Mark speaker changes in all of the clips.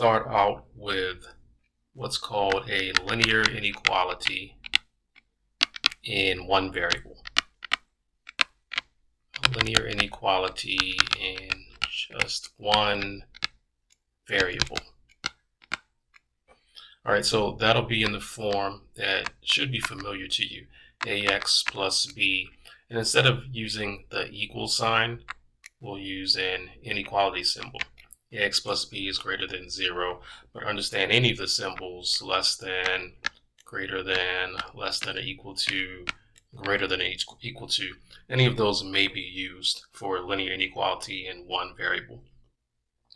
Speaker 1: start out with what's called a linear inequality in one variable. A linear inequality in just one variable. All right, so that'll be in the form that should be familiar to you, ax plus b. And instead of using the equal sign, we'll use an inequality symbol. Ax plus b is greater than 0, but understand any of the symbols, less than, greater than, less than or equal to, greater than or equal to, any of those may be used for linear inequality in one variable.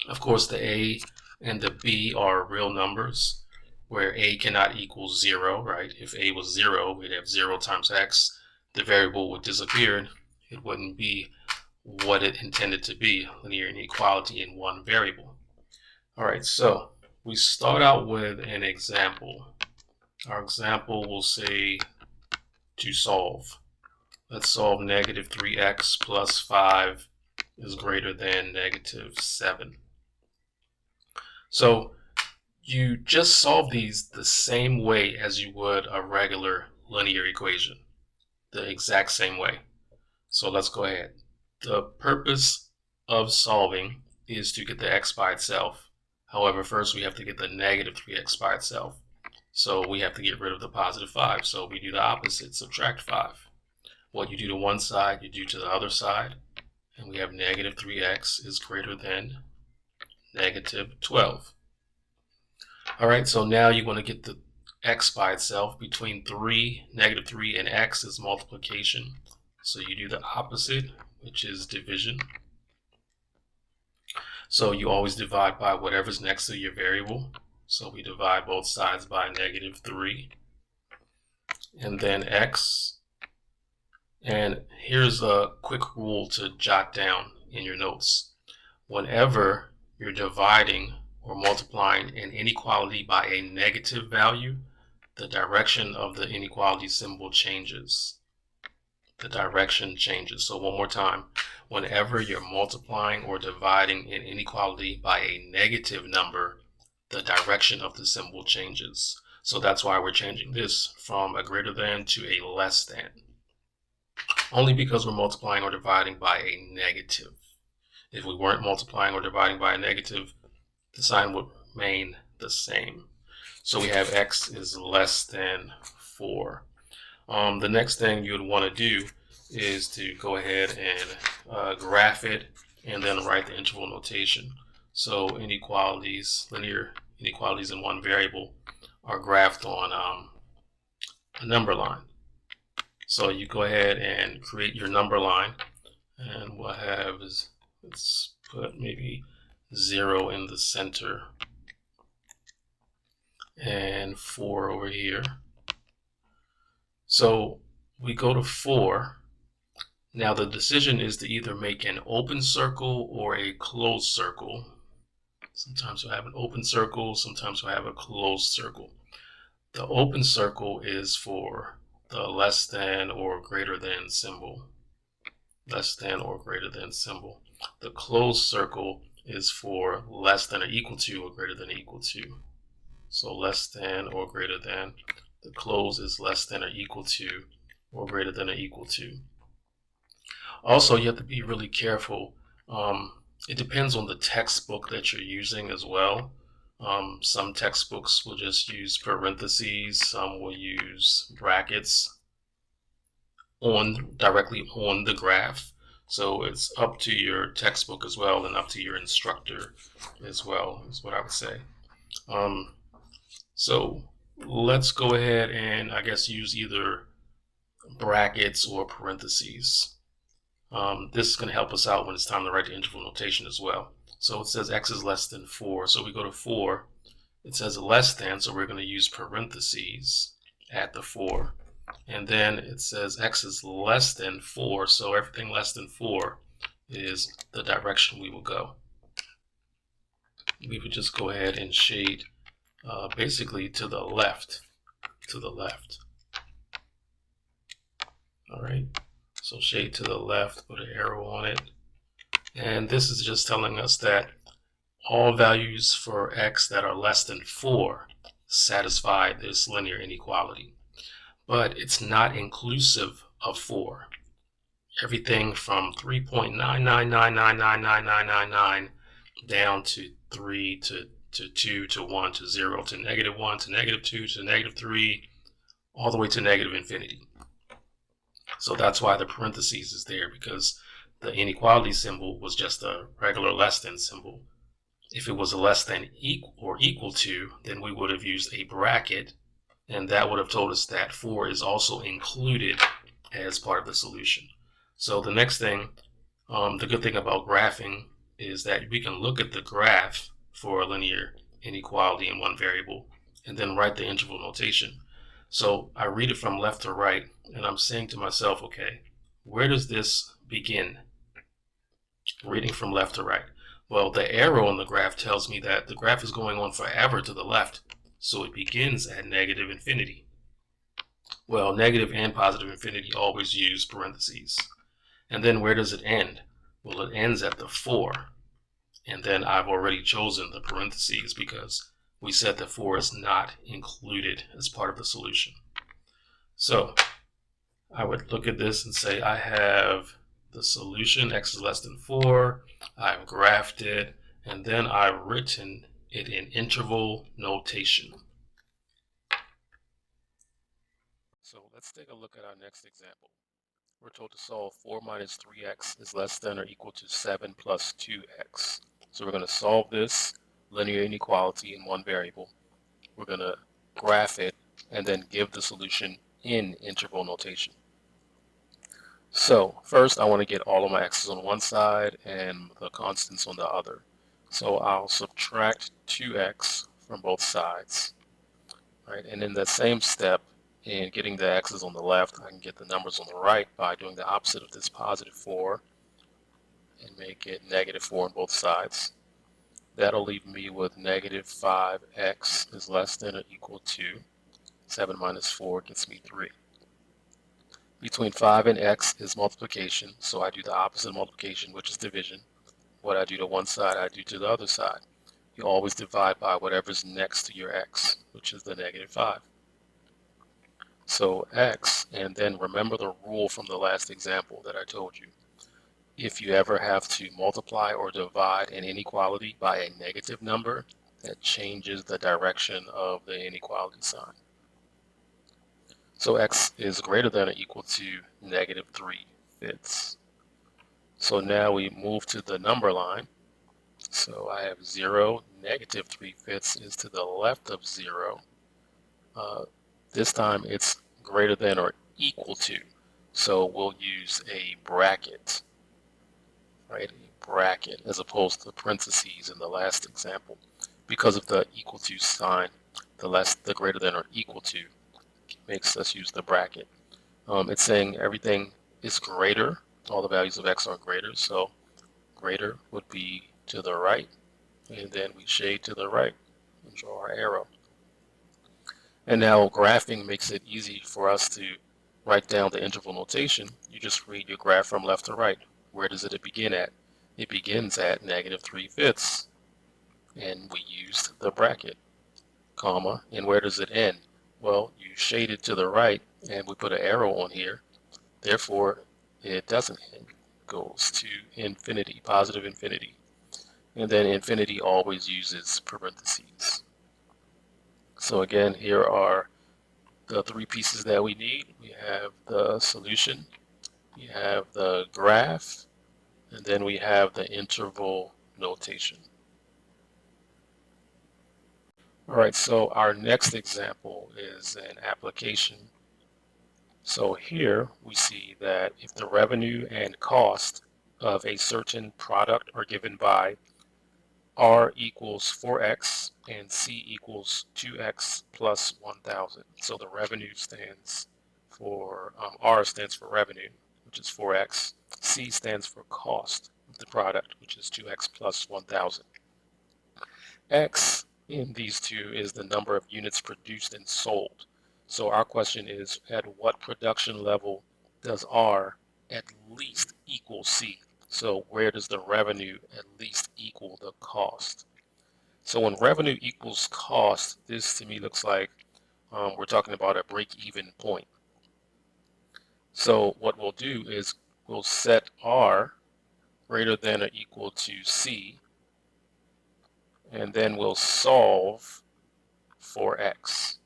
Speaker 1: Of course, the a and the b are real numbers, where a cannot equal 0, right? If a was 0, we'd have 0 times x. The variable would disappear. It wouldn't be what it intended to be, linear inequality in one variable. All right, so we start out with an example. Our example will say to solve. Let's solve negative 3x plus 5 is greater than negative 7. So you just solve these the same way as you would a regular linear equation, the exact same way. So let's go ahead. The purpose of solving is to get the x by itself. However, first we have to get the negative 3x by itself. So we have to get rid of the positive 5. So we do the opposite, subtract 5. What you do to one side, you do to the other side. And we have negative 3x is greater than negative 12. All right, so now you want to get the x by itself. Between negative 3 and x is multiplication. So you do the opposite, which is division. So you always divide by whatever's next to your variable. So we divide both sides by negative 3. And then x. And here's a quick rule to jot down in your notes. Whenever you're dividing or multiplying an inequality by a negative value, the direction of the inequality symbol changes. The direction changes. So one more time, whenever you're multiplying or dividing an inequality by a negative number, the direction of the symbol changes. So that's why we're changing this from a greater than to a less than. Only because we're multiplying or dividing by a negative. If we weren't multiplying or dividing by a negative, the sign would remain the same. So we have x is less than 4. The next thing you would want to do is to go ahead and graph it and then write the interval notation. So inequalities, linear inequalities in one variable are graphed on a number line. So you go ahead and create your number line, and what I have is, let's put maybe 0 in the center and 4 over here. So we go to 4. Now the decision is to either make an open circle or a closed circle. Sometimes you'll have an open circle, sometimes you'll have a closed circle. The open circle is for the less than or greater than symbol. Less than or greater than symbol. The closed circle is for less than or equal to or greater than or equal to. So less than or greater than. The close is less than or equal to or greater than or equal to. Also, you have to be really careful. It depends on the textbook that you're using as well. Some textbooks will just use parentheses, some will use brackets directly on the graph. So it's up to your textbook as well and up to your instructor as well, is what I would say. So let's go ahead and I guess use either brackets or parentheses. This is going to help us out when it's time to write the interval notation as well. So it says x is less than 4. So we go to 4. It says less than, so we're going to use parentheses at the 4. And then it says x is less than 4. So everything less than 4 is the direction we will go. We would just go ahead and shade basically to the left. All right. So shade to the left, put an arrow on it. And this is just telling us that all values for x that are less than 4 satisfy this linear inequality, but it's not inclusive of 4. Everything from 3.999999999 down to 3 to 2 to 1 to 0 to -1 to -2 to -3 all the way to negative infinity. So that's why the parentheses is there, because the inequality symbol was just a regular less than symbol. If it was a less than or equal to, then we would have used a bracket, and that would have told us that 4 is also included as part of the solution. So the next thing, the good thing about graphing is that we can look at the graph for a linear inequality in one variable and then write the interval notation. So I read it from left to right, and I'm saying to myself, okay, where does this begin? Reading from left to right. Well, the arrow on the graph tells me that the graph is going on forever to the left, so it begins at negative infinity. Well, negative and positive infinity always use parentheses. And then where does it end? Well, it ends at the 4. And then I've already chosen the parentheses because we said that 4 is not included as part of the solution. So I would look at this and say I have the solution, x is less than 4. I've graphed it, and then I've written it in interval notation. So let's take a look at our next example. We're told to solve 4 minus 3x is less than or equal to 7 plus 2x. So we're going to solve this linear inequality in one variable. We're going to graph it and then give the solution in interval notation. So first I want to get all of my x's on one side and the constants on the other. So I'll subtract 2x from both sides. Right? And in that same step, in getting the x's on the left, I can get the numbers on the right by doing the opposite of this positive 4 and make it negative 4 on both sides. That'll leave me with negative 5x is less than or equal to 7 minus 4 gets me 3. Between 5 and x is multiplication, so I do the opposite of multiplication, which is division. What I do to one side, I do to the other side. You always divide by whatever's next to your x, which is the negative 5. So x, and then remember the rule from the last example that I told you. If you ever have to multiply or divide an inequality by a negative number, that changes the direction of the inequality sign. So x is greater than or equal to negative 3/5. So now we move to the number line. So I have 0, negative 3/5 is to the left of 0. This time it's greater than or equal to. So we'll use a bracket, right? A bracket as opposed to parentheses in the last example. Because of the equal to sign, the greater than or equal to makes us use the bracket. It's saying everything is greater. All the values of x are greater. So greater would be to the right. And then we shade to the right and draw our arrow. And now graphing makes it easy for us to write down the interval notation. You just read your graph from left to right. Where does it begin at? It begins at negative 3/5. And we used the bracket, comma, and where does it end? Well, you shade it to the right, and we put an arrow on here. Therefore, it doesn't end. It goes to infinity, positive infinity. And then infinity always uses parentheses. So again, here are the 3 pieces that we need. We have the solution, we have the graph, and then we have the interval notation. All right, so our next example is an application. So here we see that if the revenue and cost of a certain product are given by R equals 4x and C equals 2x plus 1,000. So the revenue stands for, R stands for revenue, which is 4x. C stands for cost of the product, which is 2x plus 1,000. X in these two is the number of units produced and sold. So our question is, at what production level does R at least equal C? So where does the revenue at least equal the cost? So when revenue equals cost, this to me looks like we're talking about a break-even point. So what we'll do is we'll set R greater than or equal to C, and then we'll solve for X.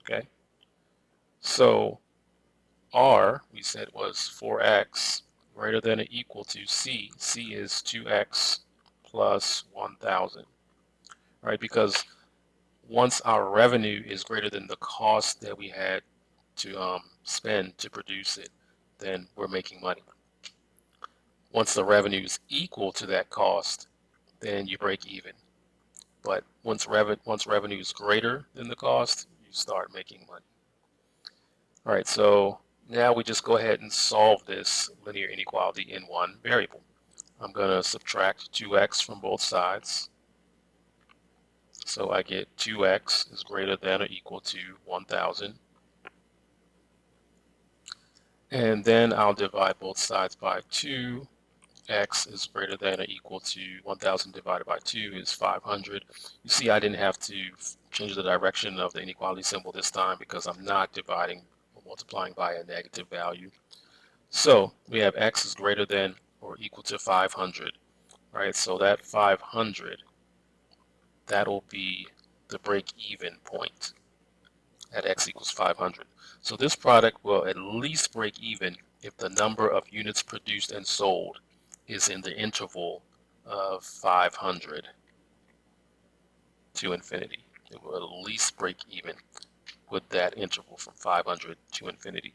Speaker 1: Okay? So R, we said, was 4X greater than or equal to C. C is 2X plus 1,000, right? Because once our revenue is greater than the cost that we had to spend to produce it, then we're making money. Once the revenue is equal to that cost, then you break even. But once revenue is greater than the cost, you start making money. All right, so now we just go ahead and solve this linear inequality in one variable. I'm going to subtract 2x from both sides. So I get 2x is greater than or equal to 1,000. And then I'll divide both sides by 2. X is greater than or equal to 1,000 divided by 2 is 500. You see, I didn't have to change the direction of the inequality symbol this time because I'm not dividing or multiplying by a negative value. So we have X is greater than or equal to 500, right? So that 500, that'll be the break-even point at X equals 500. So this product will at least break even if the number of units produced and sold is in the interval of 500 to infinity. It will at least break even with that interval from 500 to infinity.